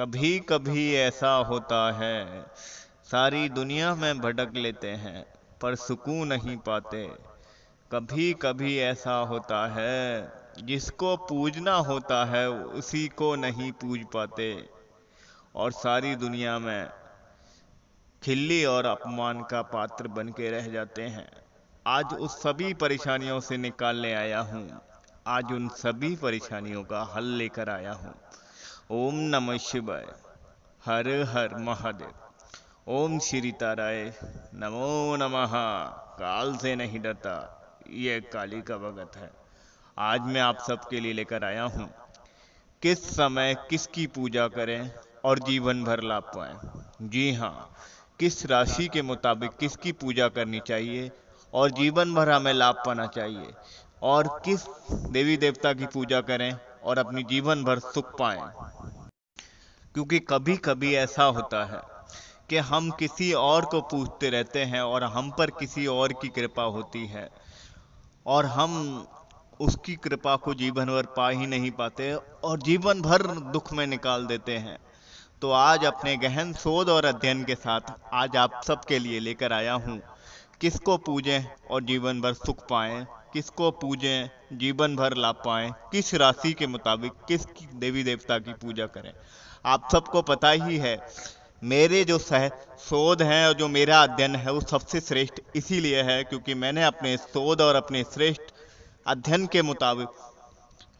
कभी कभी ऐसा होता है, सारी दुनिया में भटक लेते हैं पर सुकून नहीं पाते। कभी कभी ऐसा होता है, जिसको पूजना होता है उसी को नहीं पूज पाते। और सारी दुनिया में खिल्ली और अपमान का पात्र बन के रह जाते हैं। आज उस सभी परेशानियों से निकालने आया हूँ। आज उन सभी परेशानियों का हल लेकर आया हूँ। ओम नमः शिवाय। हर हर महादेव। ओम श्री ताराय नमो नमः। काल से नहीं डरता, ये काली का भगत है। आज मैं आप सबके लिए लेकर आया हूँ, किस समय किसकी पूजा करें और जीवन भर लाभ पाएं। जी हाँ, किस राशि के मुताबिक किसकी पूजा करनी चाहिए और जीवन भर हमें लाभ पाना चाहिए, और किस देवी देवता की पूजा करें और अपनी जीवन भर सुख पाएं। क्योंकि कभी कभी ऐसा होता है कि हम किसी और को पूजते रहते हैं और हम पर किसी और की कृपा होती है, और हम उसकी कृपा को जीवन भर पा ही नहीं पाते और जीवन भर दुख में निकाल देते हैं। तो आज अपने गहन शोध और अध्ययन के साथ आज आप सबके लिए लेकर आया हूँ, किसको पूजें और जीवन भर सुख पाएं, किसको पूजें जीवन भर लाभ पाएं, किस राशि के मुताबिक किस देवी देवता की पूजा करें। आप सबको पता ही है, मेरे जो शोध हैं और जो मेरा अध्ययन है वो सबसे श्रेष्ठ इसीलिए है क्योंकि मैंने अपने शोध और अपने श्रेष्ठ अध्ययन के मुताबिक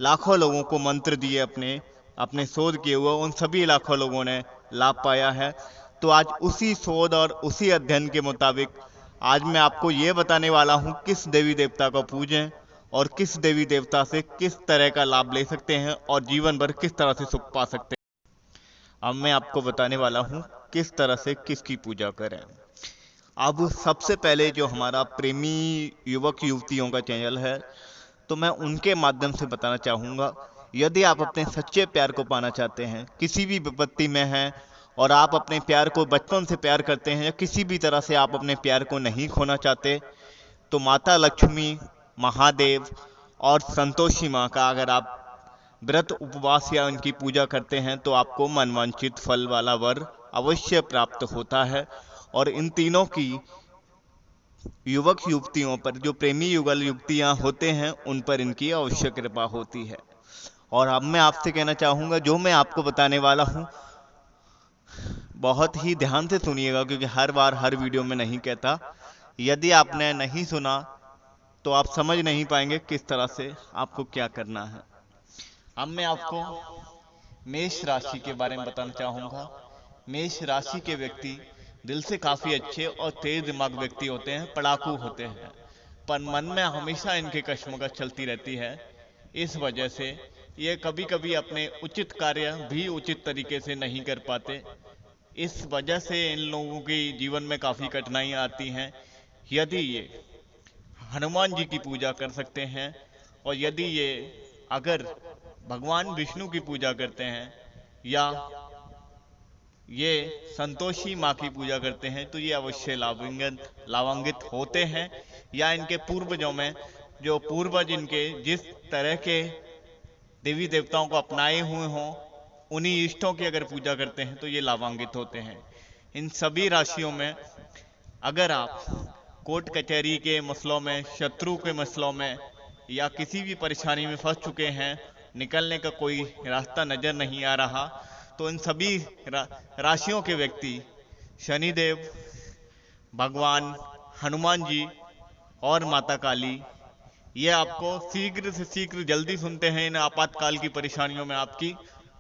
लाखों लोगों को मंत्र दिए। अपने अपने शोध किए हुए उन सभी लाखों लोगों ने लाभ पाया है। तो आज उसी शोध और उसी अध्ययन के मुताबिक आज मैं आपको ये बताने वाला हूँ किस देवी देवता को पूजें और किस देवी देवता से किस तरह का लाभ ले सकते हैं और जीवन भर किस तरह से सुख पा सकते हैं। अब मैं आपको बताने वाला हूँ किस तरह से किसकी पूजा करें। अब सबसे पहले जो हमारा प्रेमी युवक युवतियों का चैनल है, तो मैं उनके माध्यम से बताना चाहूँगा, यदि आप अपने सच्चे प्यार को पाना चाहते हैं, किसी भी विपत्ति में हैं और आप अपने प्यार को बचपन से प्यार करते हैं या किसी भी तरह से आप अपने प्यार को नहीं खोना चाहते, तो माता लक्ष्मी, महादेव और संतोषी माँ का अगर आप व्रत उपवास या उनकी पूजा करते हैं तो आपको मनवांछित फल वाला वर अवश्य प्राप्त होता है। और इन तीनों की युवक युवतियों पर, जो प्रेमी युगल युवतियां होते हैं, उन पर इनकी अवश्य कृपा होती है। और अब मैं आपसे कहना चाहूँगा, जो मैं आपको बताने वाला हूँ बहुत ही ध्यान से सुनिएगा, क्योंकि हर बार हर वीडियो में नहीं कहता। यदि आपने नहीं सुना तो आप समझ नहीं पाएंगे किस तरह से आपको क्या करना है। अब मैं आपको मेष राशि के बारे में बताना चाहूँगा। मेष राशि के व्यक्ति दिल से काफ़ी अच्छे और तेज दिमाग व्यक्ति होते हैं, पढ़ाकू होते हैं, पर मन में हमेशा इनके कश्मकश चलती रहती है। इस वजह से ये कभी कभी अपने उचित कार्य भी उचित तरीके से नहीं कर पाते। इस वजह से इन लोगों की जीवन में काफ़ी कठिनाइयाँ आती हैं। यदि ये हनुमान जी की पूजा कर सकते हैं और यदि ये अगर भगवान विष्णु की पूजा करते हैं या ये संतोषी माँ की पूजा करते हैं तो ये अवश्य लाभान्वित होते हैं। या इनके पूर्वजों में जो पूर्वज इनके जिस तरह के देवी देवताओं को अपनाए हुए हों, उन्हीं इष्टों की अगर पूजा करते हैं तो ये लाभान्वित होते हैं। इन सभी राशियों में अगर आप कोर्ट कचहरी के मसलों में, शत्रु के मसलों में या किसी भी परेशानी में फंस चुके हैं, निकलने का कोई रास्ता नजर नहीं आ रहा, तो इन सभी राशियों के व्यक्ति शनिदेव, भगवान हनुमान जी और माता काली, ये आपको शीघ्र से शीघ्र जल्दी सुनते हैं इन आपातकाल की परेशानियों में आपकी,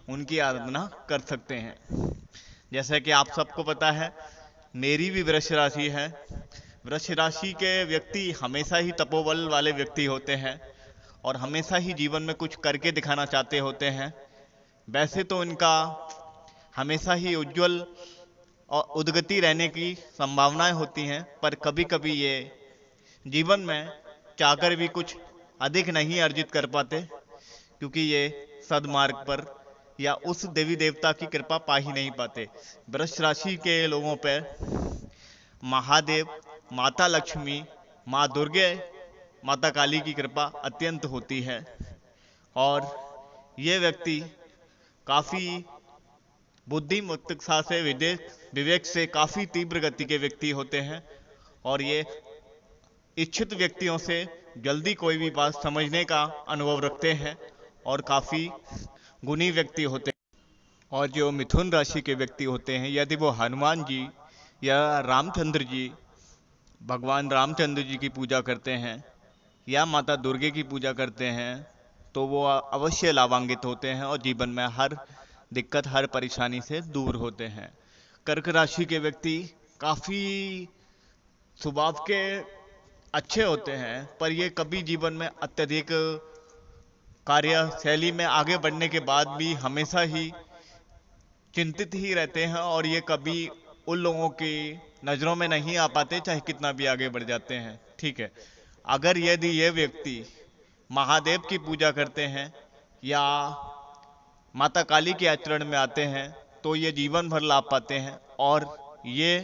उनकी आराधना कर सकते हैं। जैसे कि आप सबको पता है, मेरी भी वृष राशि है। वृष राशि के व्यक्ति हमेशा ही तपोबल वाले व्यक्ति होते हैं और हमेशा ही जीवन में कुछ करके दिखाना चाहते होते हैं। वैसे तो इनका हमेशा ही उज्जवल और उद्गति रहने की संभावनाएं होती हैं, पर कभी कभी ये जीवन में चाहकर भी कुछ अधिक नहीं अर्जित कर पाते, क्योंकि ये सदमार्ग पर या उस देवी देवता की कृपा पा ही नहीं पाते। वृष राशि के लोगों पर महादेव, माता लक्ष्मी, माँ दुर्गे, माता काली की कृपा अत्यंत होती है और ये व्यक्ति काफ़ी बुद्धिमत्ता से विवेक से काफी तीव्र गति के व्यक्ति होते हैं और ये इच्छित व्यक्तियों से जल्दी कोई भी बात समझने का अनुभव रखते हैं और काफी गुणी व्यक्ति होते हैं। और जो मिथुन राशि के व्यक्ति होते हैं, यदि वो हनुमान जी या रामचंद्र जी, भगवान रामचंद्र जी की पूजा करते हैं या माता दुर्गे की पूजा करते हैं तो वो अवश्य लाभान्वित होते हैं और जीवन में हर दिक्कत, हर परेशानी से दूर होते हैं। कर्क राशि के व्यक्ति काफी स्वभाव के अच्छे होते हैं, पर ये कभी जीवन में अत्यधिक कार्य शैली में आगे बढ़ने के बाद भी हमेशा ही चिंतित ही रहते हैं और ये कभी उन लोगों की नजरों में नहीं आ पाते चाहे कितना भी आगे बढ़ जाते हैं। ठीक है, अगर यदि ये व्यक्ति महादेव की पूजा करते हैं या माता काली के आचरण में आते हैं तो ये जीवन भर लाभ पाते हैं। और ये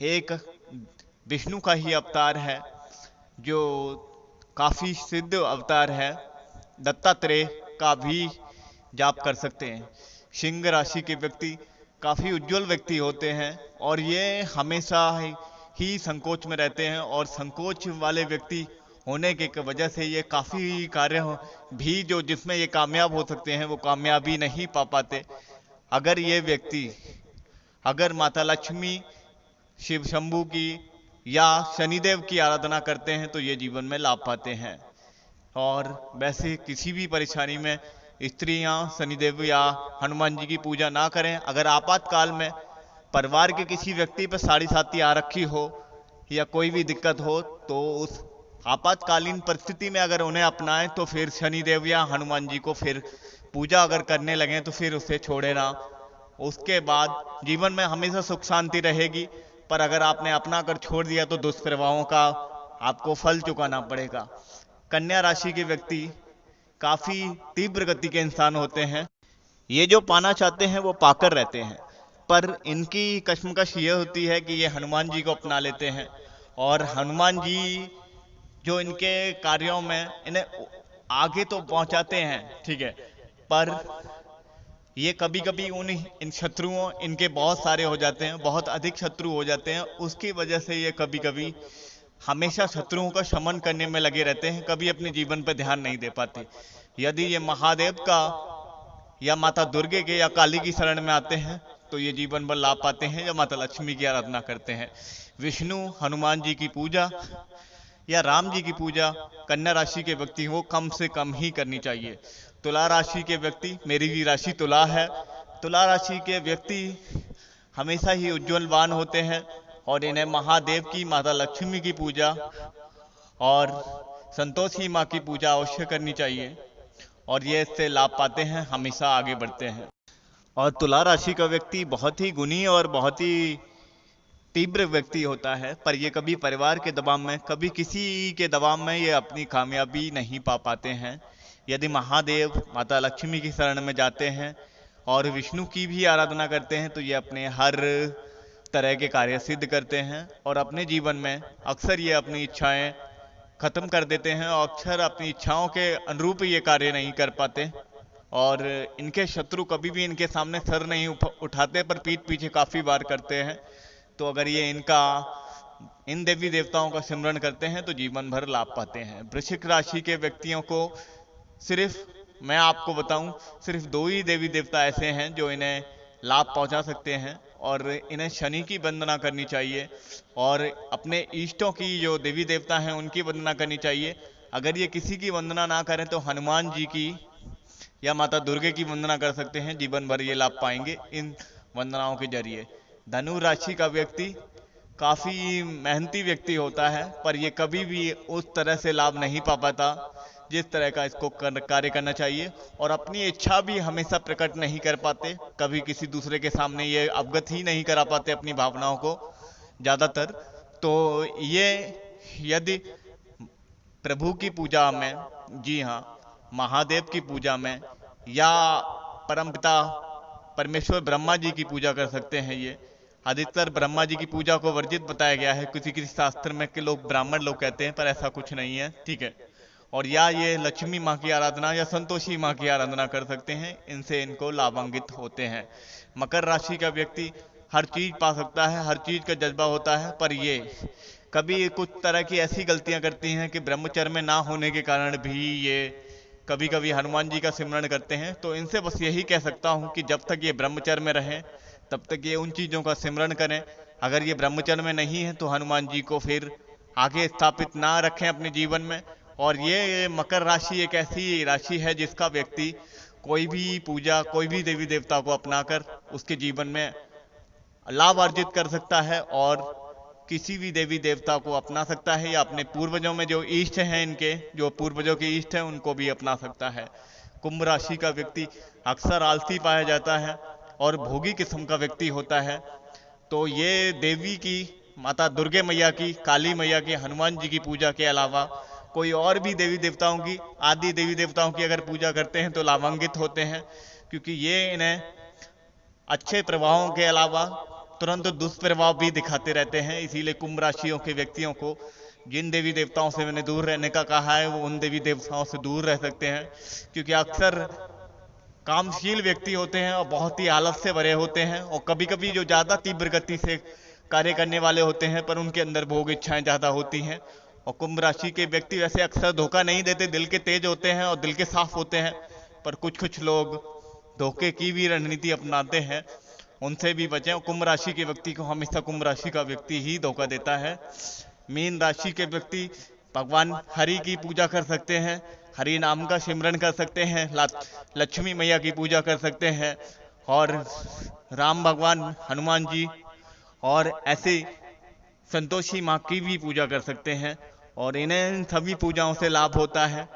एक विष्णु का ही अवतार है जो काफी सिद्ध अवतार है, दत्तात्रेय का भी जाप कर सकते हैं। सिंह राशि के व्यक्ति काफी उज्जवल व्यक्ति होते हैं और ये हमेशा ही संकोच में रहते हैं और संकोच वाले व्यक्ति होने के वजह से ये काफी कार्य भी जो जिसमें ये कामयाब हो सकते हैं वो कामयाबी नहीं पा पाते। अगर ये व्यक्ति अगर माता लक्ष्मी, शिव शंभू की या शनिदेव की आराधना करते हैं तो ये जीवन में लाभ पाते हैं। और वैसे किसी भी परेशानी में स्त्रियां शनिदेव या हनुमान जी की पूजा ना करें। अगर आपातकाल में परिवार के किसी व्यक्ति पर साढ़े साती आ रखी हो या कोई भी दिक्कत हो तो उस आपातकालीन परिस्थिति में अगर उन्हें अपनाएं तो फिर शनिदेव या हनुमान जी को फिर पूजा अगर करने लगे तो फिर उसे छोड़े ना। उसके बाद जीवन में हमेशा सुख शांति रहेगी, पर अगर आपने अपना कर छोड़ दिया तो दुष्प्रभावों का आपको फल चुकाना पड़ेगा। कन्या राशि के व्यक्ति काफी तीव्र गति के इंसान होते हैं। ये जो पाना चाहते हैं वो पाकर रहते हैं, पर इनकी कश्मकश ये होती है कि ये हनुमान जी को अपना लेते हैं और हनुमान जी जो इनके कार्यों में इन्हें आगे तो पहुंचाते हैं, ठीक है, पर ये कभी कभी इन शत्रुओं इनके बहुत सारे हो जाते हैं, बहुत अधिक शत्रु हो जाते हैं। उसकी वजह से ये कभी कभी हमेशा शत्रुओं का शमन करने में लगे रहते हैं, कभी अपने जीवन पर ध्यान नहीं दे पाते। यदि ये महादेव का या माता दुर्गे के या काली की शरण में आते हैं तो ये जीवन भर लाभ पाते हैं, या माता लक्ष्मी की आराधना करते हैं। विष्णु, हनुमान जी की पूजा या राम जी की पूजा कन्या राशि के व्यक्ति को कम से कम ही करनी चाहिए। तुला राशि के व्यक्ति, मेरी भी राशि तुला है, तुला राशि के व्यक्ति हमेशा ही उज्ज्वलवान होते हैं और इन्हें महादेव की, माता लक्ष्मी की पूजा और संतोषी माँ की पूजा अवश्य करनी चाहिए और ये इससे लाभ पाते हैं, हमेशा आगे बढ़ते हैं। और तुला राशि का व्यक्ति बहुत ही गुणी और बहुत ही तीव्र व्यक्ति होता है, पर ये कभी परिवार के दबाव में, कभी किसी के दबाव में ये अपनी कामयाबी नहीं पा पाते हैं। यदि महादेव, माता लक्ष्मी की शरण में जाते हैं और विष्णु की भी आराधना करते हैं तो ये अपने हर तरह के कार्य सिद्ध करते हैं और अपने जीवन में अक्सर ये अपनी इच्छाएं खत्म कर देते हैं और अक्सर अपनी इच्छाओं के अनुरूप ये कार्य नहीं कर पाते और इनके शत्रु कभी भी इनके सामने सर नहीं उठाते, पर पीठ पीछे काफी बार करते हैं। तो अगर ये इन देवी देवताओं का सिमरन करते हैं तो जीवन भर लाभ पाते हैं। वृश्चिक राशि के व्यक्तियों को सिर्फ मैं आपको बताऊं, सिर्फ 2 ही देवी देवता ऐसे हैं जो इन्हें लाभ पहुंचा सकते हैं और इन्हें शनि की वंदना करनी चाहिए और अपने इष्टों की जो देवी देवता हैं उनकी वंदना करनी चाहिए। अगर ये किसी की वंदना ना करें तो हनुमान जी की या माता दुर्गे की वंदना कर सकते हैं, जीवन भर ये लाभ पाएंगे इन वंदनाओं के जरिए। धनु राशि का व्यक्ति काफी मेहनती व्यक्ति होता है, पर ये कभी भी उस तरह से लाभ नहीं पा पाता जिस तरह का इसको कार्य करना चाहिए और अपनी इच्छा भी हमेशा प्रकट नहीं कर पाते, कभी किसी दूसरे के सामने ये अवगत ही नहीं करा पाते अपनी भावनाओं को ज्यादातर। तो ये यदि प्रभु की पूजा में, जी हाँ, महादेव की पूजा में या परमपिता परमेश्वर ब्रह्मा जी की पूजा कर सकते हैं। ये अधिकतर ब्रह्मा जी की पूजा को वर्जित बताया गया है, किसी किसी शास्त्र में कि लोग ब्राह्मण लोग कहते हैं, पर ऐसा कुछ नहीं है, ठीक है। और या ये लक्ष्मी माँ की आराधना या संतोषी माँ की आराधना कर सकते हैं, इनसे इनको लाभान्वित होते हैं। मकर राशि का व्यक्ति हर चीज पा सकता है, हर चीज का जज्बा होता है, पर ये कभी कुछ तरह की ऐसी गलतियां करती हैं कि ब्रह्मचर्य में ना होने के कारण भी ये कभी कभी हनुमान जी का सिमरण करते हैं। तो इनसे बस यही कह सकता हूँ कि जब तक ये ब्रह्मचर्य में रहें तब तक ये उन चीजों का सिमरण करें। अगर ये ब्रह्मचर्य में नहीं है तो हनुमान जी को फिर आगे स्थापित ना रखें अपने जीवन में। और ये मकर राशि एक ऐसी राशि है जिसका व्यक्ति कोई भी पूजा, कोई भी देवी देवता को अपनाकर उसके जीवन में लाभ अर्जित कर सकता है और किसी भी देवी देवता को अपना सकता है, या अपने पूर्वजों में जो इष्ट हैं, इनके जो पूर्वजों के इष्ट हैं उनको भी अपना सकता है। कुंभ राशि का व्यक्ति अक्सर आलसी पाया जाता है और भोगी किस्म का व्यक्ति होता है। तो ये देवी की, माता दुर्गे मैया की, काली मैया की, हनुमान जी की पूजा के अलावा कोई और भी देवी देवताओं की, आदि देवी देवताओं की अगर पूजा करते हैं तो लाभान्वित होते हैं, क्योंकि ये इन्हें अच्छे प्रभावों के अलावा तुरंत दुष्प्रभाव भी दिखाते रहते हैं। इसीलिए कुंभ राशियों के व्यक्तियों को जिन देवी देवताओं से मैंने दूर रहने का कहा है वो उन देवी देवताओं से दूर रह सकते हैं, क्योंकि अक्सर कामशील व्यक्ति होते हैं और बहुत ही आलस से भरे होते हैं, और कभी कभी जो ज्यादा तीव्र गति से कार्य करने वाले होते हैं पर उनके अंदर भोग इच्छाएं ज्यादा होती हैं। और कुंभ राशि के व्यक्ति वैसे अक्सर धोखा नहीं देते, दिल के तेज होते हैं और दिल के साफ होते हैं, पर कुछ कुछ लोग धोखे की भी रणनीति अपनाते हैं, उनसे भी बचें। कुंभ राशि के व्यक्ति को हमेशा कुंभ राशि का व्यक्ति ही धोखा देता है। मीन राशि के व्यक्ति भगवान हरि की पूजा कर सकते हैं, हरि नाम का सिमरन कर सकते हैं, लक्ष्मी मैया की पूजा कर सकते हैं, और राम भगवान, हनुमान जी और ऐसे संतोषी माँ की भी पूजा कर सकते हैं, और इन्हें इन सभी पूजाओं से लाभ होता है।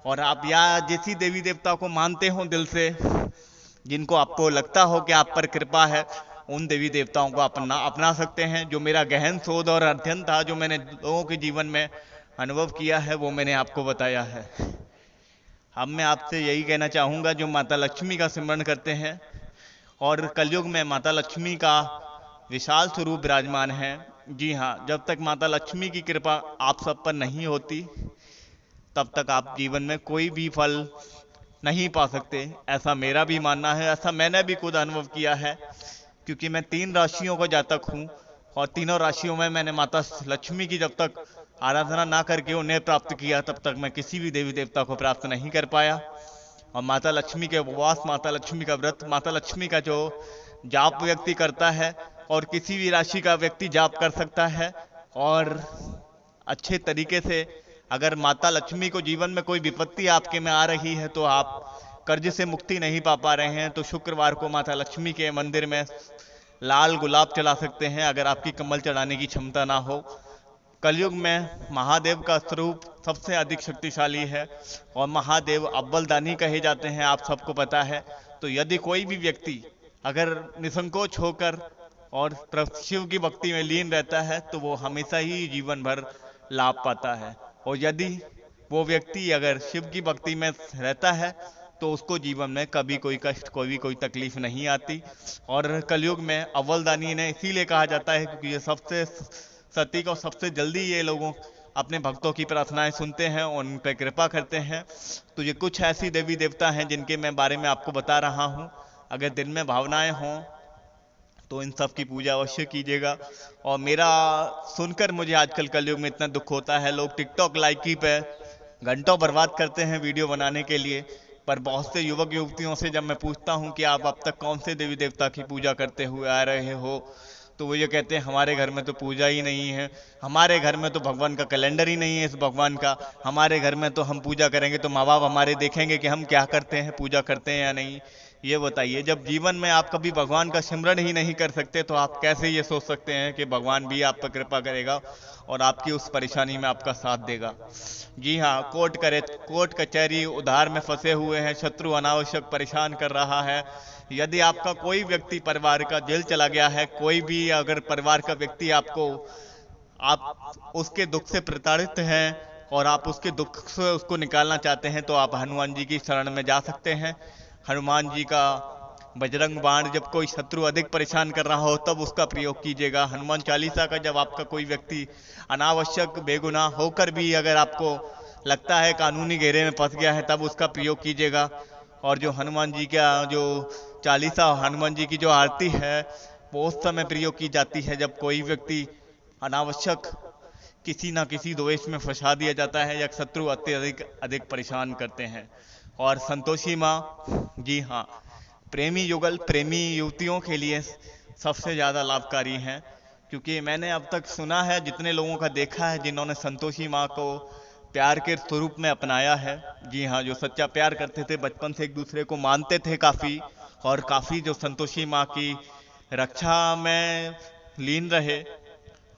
और आप या जैसी देवी देवता को मानते हो दिल से, जिनको आपको लगता हो कि आप पर कृपा है, उन देवी देवताओं को अपना सकते हैं। जो मेरा गहन शोध और अध्ययन था, जो मैंने लोगों के जीवन में अनुभव किया है, वो मैंने आपको बताया है। अब मैं आपसे यही कहना चाहूँगा, जो माता लक्ष्मी का सिमरन करते हैं, और कलयुग में माता लक्ष्मी का विशाल स्वरूप विराजमान है। जी हाँ, जब तक माता लक्ष्मी की कृपा आप सब पर नहीं होती तब तक आप जीवन में कोई भी फल नहीं पा सकते, ऐसा मेरा भी मानना है। ऐसा मैंने भी खुद अनुभव किया है, क्योंकि मैं 3 राशियों का जातक हूँ, और तीनों राशियों में मैंने माता लक्ष्मी की जब तक आराधना ना करके उन्हें प्राप्त किया तब तक मैं किसी भी देवी देवता को प्राप्त नहीं कर पाया। और माता लक्ष्मी के उपवास, माता लक्ष्मी का व्रत, माता लक्ष्मी का जो जाप व्यक्ति करता है, और किसी भी राशि का व्यक्ति जाप कर सकता है, और अच्छे तरीके से अगर माता लक्ष्मी को जीवन में कोई विपत्ति आपके में आ रही है, तो आप कर्ज से मुक्ति नहीं पा रहे हैं, तो शुक्रवार को माता लक्ष्मी के मंदिर में लाल गुलाब चढ़ा सकते हैं, अगर आपकी कमल चढ़ाने की क्षमता ना हो। कलयुग में महादेव का स्वरूप सबसे अधिक शक्तिशाली है, और महादेव अव्वलदानी कहे जाते हैं, आप सबको पता है। तो यदि कोई भी व्यक्ति अगर निसंकोच होकर और शिव की भक्ति में लीन रहता है, तो वो हमेशा ही जीवन भर लाभ पाता है। और यदि वो व्यक्ति अगर शिव की भक्ति में रहता है तो उसको जीवन में कभी कोई कष्ट, कोई तकलीफ नहीं आती। और कलयुग में अव्वलदानी ने इसीलिए कहा जाता है क्योंकि ये सबसे सटीक और सबसे जल्दी ये लोगों अपने भक्तों की प्रार्थनाएं सुनते हैं और उन पर कृपा करते हैं। तो ये कुछ ऐसी देवी देवता हैं जिनके मैं बारे में आपको बता रहा हूँ। अगर दिन में भावनाएं हों तो इन सब की पूजा अवश्य कीजिएगा। और मेरा सुनकर मुझे आजकल कलयुग में इतना दुख होता है, लोग टिकटॉक लाइकी पे घंटों बर्बाद करते हैं वीडियो बनाने के लिए, पर बहुत से युवक युवतियों से जब मैं पूछता हूं कि आप अब तक कौन से देवी देवता की पूजा करते हुए आ रहे हो, तो वो ये कहते हैं हमारे घर में तो पूजा ही नहीं है, हमारे घर में तो भगवान का कैलेंडर ही नहीं है इस भगवान का, हमारे घर में तो हम पूजा करेंगे तो माँ बाप हमारे देखेंगे कि हम क्या करते हैं, पूजा करते हैं या नहीं। ये बताइए, जब जीवन में आप कभी भगवान का सिमरन ही नहीं कर सकते तो आप कैसे ये सोच सकते हैं कि भगवान भी आप पर कृपा करेगा और आपकी उस परेशानी में आपका साथ देगा। जी हाँ, कोर्ट कचहरी उधार में फंसे हुए हैं, शत्रु अनावश्यक परेशान कर रहा है। यदि आपका कोई व्यक्ति परिवार का जेल चला गया है, कोई भी अगर परिवार का व्यक्ति आप उसके दुख से प्रताड़ित हैं और आप उसके दुख से उसको निकालना चाहते हैं, तो आप हनुमान जी की शरण में जा सकते हैं। हनुमान जी का बजरंग बाण जब कोई शत्रु अधिक परेशान कर रहा हो तब उसका प्रयोग कीजिएगा। हनुमान चालीसा का जब आपका कोई व्यक्ति अनावश्यक बेगुनाह होकर भी अगर आपको लगता है कानूनी घेरे में फंस गया है तब उसका प्रयोग कीजिएगा। और जो हनुमान जी का जो चालीसा, हनुमान जी की जो आरती है, वो उस समय प्रयोग की जाती है जब कोई व्यक्ति अनावश्यक किसी ना किसी द्वेष में फंसा दिया जाता है या शत्रु अत्यधिक अधिक परेशान करते हैं। और संतोषी माँ, जी हाँ, प्रेमी युगल, प्रेमी युवतियों के लिए सबसे ज़्यादा लाभकारी हैं, क्योंकि मैंने अब तक सुना है, जितने लोगों का देखा है जिन्होंने संतोषी माँ को प्यार के स्वरूप में अपनाया है, जी हाँ, जो सच्चा प्यार करते थे, बचपन से एक दूसरे को मानते थे काफ़ी, और काफ़ी जो संतोषी माँ की रक्षा में लीन रहे,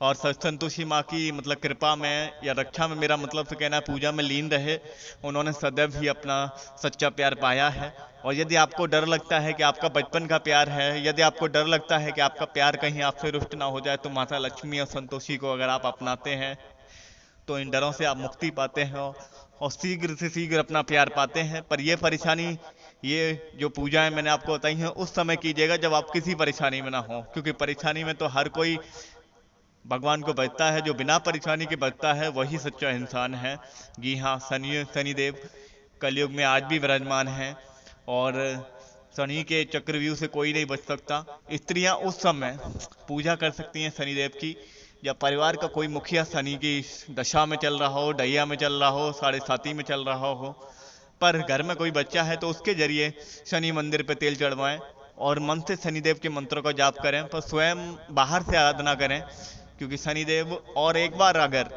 और संतोषी माँ की मतलब कृपा में या रक्षा में, मेरा मतलब से कहना है पूजा में लीन रहे, उन्होंने सदैव ही अपना सच्चा प्यार पाया है। और यदि आपको डर लगता है कि आपका बचपन का प्यार है, यदि आपको डर लगता है कि आपका प्यार कहीं आपसे रुष्ट ना हो जाए, तो माता लक्ष्मी और संतोषी को अगर आप अपनाते हैं तो इन डरों से आप मुक्ति पाते हैं और शीघ्र से शीघ्र अपना प्यार पाते हैं। पर ये परेशानी, ये जो पूजाएं मैंने आपको बताई हैं, उस समय कीजिएगा जब आप किसी परेशानी में ना हो, क्योंकि परेशानी में तो हर कोई भगवान को बचता है, जो बिना परेशानी के बचता है वही सच्चा इंसान है। जी हाँ, शनिदेव कलयुग में आज भी विराजमान हैं, और शनि के चक्रव्यूह से कोई नहीं बच सकता। स्त्रियां उस समय पूजा कर सकती हैं शनिदेव की जब परिवार का कोई मुखिया शनि की दशा में चल रहा हो, डैया में चल रहा हो, साढ़े साती में चल रहा हो। पर घर में कोई बच्चा है तो उसके जरिए शनि मंदिर पे तेल चढ़वाएं और मन से शनिदेव के मंत्रों का जाप करें, पर स्वयं बाहर से आराधना करें, क्योंकि शनिदेव, और एक बार अगर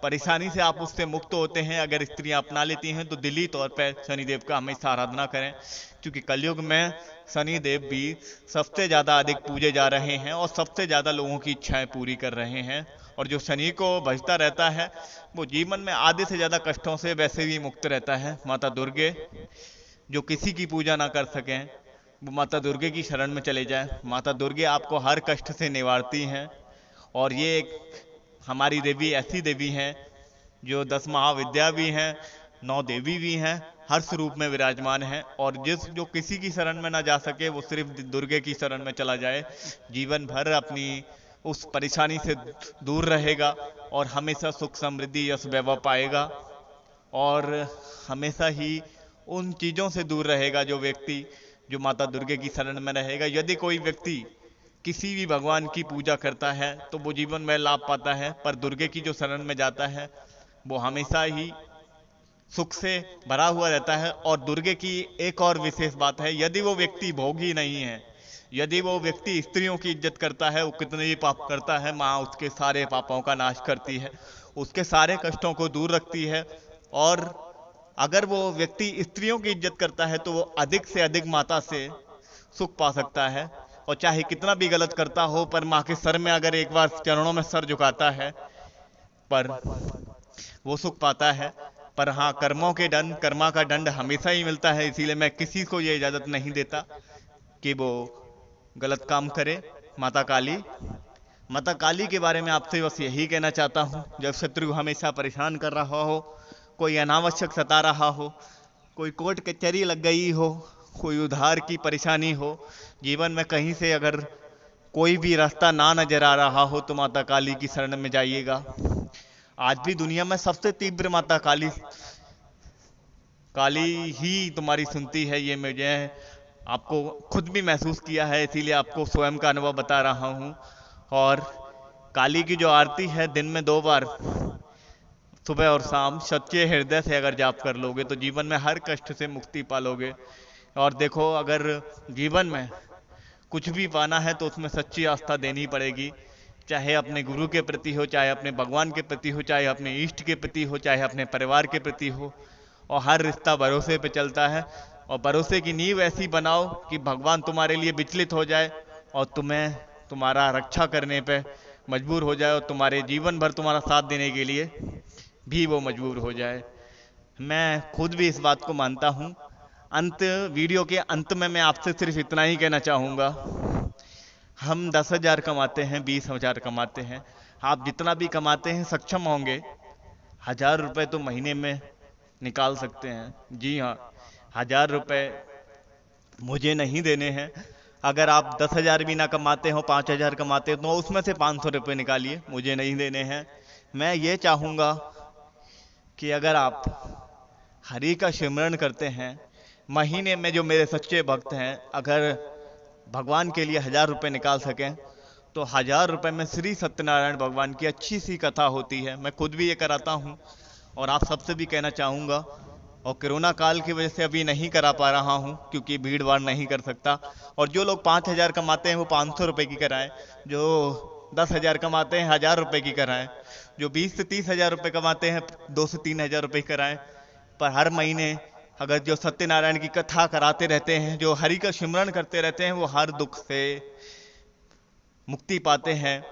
परेशानी से आप उससे मुक्त होते हैं, अगर स्त्रियां अपना लेती हैं, तो दिली तौर पर शनिदेव का हमेशा आराधना करें, क्योंकि कलयुग में शनिदेव भी सबसे ज़्यादा अधिक पूजे जा रहे हैं और सबसे ज़्यादा लोगों की इच्छाएं पूरी कर रहे हैं। और जो शनि को भजता रहता है वो जीवन में आधे से ज़्यादा कष्टों से वैसे भी मुक्त रहता है। माता दुर्गे, जो किसी की पूजा ना कर सकें वो माता दुर्गे की शरण में चले जाएं। माता दुर्गे आपको हर कष्ट से निवारती हैं, और ये एक हमारी देवी ऐसी देवी हैं जो 10 महाविद्या भी हैं, 9 देवी भी हैं, हर स्वरूप में विराजमान हैं। और जो किसी की शरण में ना जा सके वो सिर्फ दुर्गे की शरण में चला जाए, जीवन भर अपनी उस परेशानी से दूर रहेगा और हमेशा सुख समृद्धि यश वैभव पाएगा, और हमेशा ही उन चीज़ों से दूर रहेगा जो माता दुर्गे की शरण में रहेगा। यदि कोई व्यक्ति किसी भी भगवान की पूजा करता है तो वो जीवन में लाभ पाता है, पर दुर्गे की जो शरण में जाता है वो हमेशा ही सुख से भरा हुआ रहता है। और दुर्गे की एक और विशेष बात है, यदि वो व्यक्ति भोगी नहीं है, यदि वो व्यक्ति स्त्रियों की इज्जत करता है, वो कितने ही पाप करता है, माँ उसके सारे पापों का नाश करती है, उसके सारे कष्टों को दूर रखती है। और अगर वो व्यक्ति स्त्रियों की इज्जत करता है तो वो अधिक से अधिक माता से सुख पा सकता है, और चाहे कितना भी गलत करता हो, पर माँ के सर में अगर एक बार चरणों में सर झुकाता है पर वो सुख पाता है। पर हाँ, कर्मा का दंड हमेशा ही मिलता है, इसीलिए मैं किसी को ये इजाजत नहीं देता कि वो गलत काम करे। माता काली के बारे में आपसे बस यही कहना चाहता हूँ, जब शत्रु हमेशा परेशान कर रहा हो, कोई अनावश्यक सता रहा हो, कोई कोर्ट कचहरी लग गई हो, कोई उधार की परेशानी हो, जीवन में कहीं से अगर कोई भी रास्ता ना नजर आ रहा हो, तो माता काली की शरण में जाइएगा। आज भी दुनिया में सबसे तीव्र माता काली ही तुम्हारी सुनती है, ये मुझे आपको खुद भी महसूस किया है, इसीलिए आपको स्वयं का अनुभव बता रहा हूँ। और काली की जो आरती है दिन में 2 बार, सुबह और शाम, सच्चे हृदय से अगर जाप कर लोगे तो जीवन में हर कष्ट से मुक्ति पालोगे। और देखो, अगर जीवन में कुछ भी पाना है तो उसमें सच्ची आस्था देनी पड़ेगी, चाहे अपने गुरु के प्रति हो, चाहे अपने भगवान के प्रति हो, चाहे अपने इष्ट के प्रति हो, चाहे अपने परिवार के प्रति हो। और हर रिश्ता भरोसे पे चलता है, और भरोसे की नींव ऐसी बनाओ कि भगवान तुम्हारे लिए विचलित हो जाए और तुम्हें तुम्हारा रक्षा करने पे मजबूर हो जाए, और तुम्हारे जीवन भर तुम्हारा साथ देने के लिए भी वो मजबूर हो जाए। मैं खुद भी इस बात को मानता हूँ। वीडियो के अंत में मैं आपसे सिर्फ इतना ही कहना चाहूँगा, हम 10,000 कमाते हैं, 20,000 कमाते हैं, आप जितना भी कमाते हैं सक्षम होंगे 1,000 रुपये तो महीने में निकाल सकते हैं। जी हाँ, 1,000 रुपये मुझे नहीं देने हैं। अगर आप 10,000 भी ना कमाते हो, 5,000 कमाते हो, तो उसमें से 500 रुपये निकालिए, मुझे नहीं देने हैं। मैं ये चाहूँगा कि अगर आप हरि का सिमरन करते हैं, महीने में जो मेरे सच्चे भक्त हैं अगर भगवान के लिए 1000 रुपये निकाल सकें तो 1000 रुपये में श्री सत्यनारायण भगवान की अच्छी सी कथा होती है। मैं खुद भी ये कराता हूँ और आप सबसे भी कहना चाहूँगा। और कोरोना काल की वजह से अभी नहीं करा पा रहा हूँ क्योंकि भीड़ भाड़ नहीं कर सकता। और जो लोग 5000 कमाते हैं वो 500 रुपये की कराएं, जो 10,000 कमाते हैं 1000 रुपये की कराएं, जो 20 से 30,000 रुपये कमाते हैं 2 से 3,000 रुपये कराएं। पर हर महीने अगर जो सत्यनारायण की कथा कराते रहते हैं, जो हरि का सिमरन करते रहते हैं, वो हर दुख से मुक्ति पाते हैं।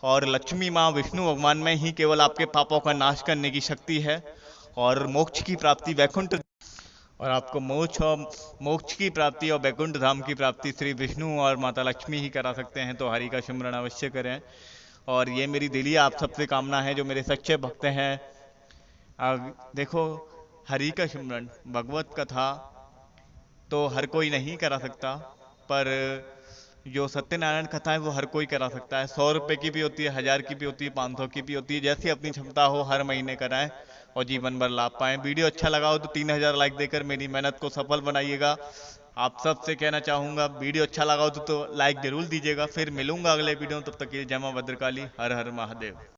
और लक्ष्मी माँ विष्णु भगवान में ही केवल आपके पापों का नाश करने की शक्ति है और मोक्ष की प्राप्ति वैकुंठ, और आपको मोक्ष की प्राप्ति और वैकुंठ धाम की प्राप्ति श्री विष्णु और माता लक्ष्मी ही करा सकते हैं। तो हरि का सिमरन अवश्य करें। और ये मेरी दिली आप सबसे कामना है जो मेरे सच्चे भक्त हैं। देखो, हरि का सिमरन भगवत कथा तो हर कोई नहीं करा सकता, पर जो सत्यनारायण कथा है वो हर कोई करा सकता है। 100 रुपये की भी होती है, 1000 की भी होती है, 500 की भी होती है, जैसी अपनी क्षमता हो हर महीने कराएं और जीवन भर लाभ पाएं। वीडियो अच्छा लगा हो तो 3000 लाइक देकर मेरी मेहनत को सफल बनाइएगा। आप सबसे कहना चाहूँगा, वीडियो अच्छा लगा हो तो लाइक जरूर दीजिएगा। फिर मिलूंगा अगले वीडियो में, तब तक के लिए जय मां भद्रकाली, हर हर महादेव।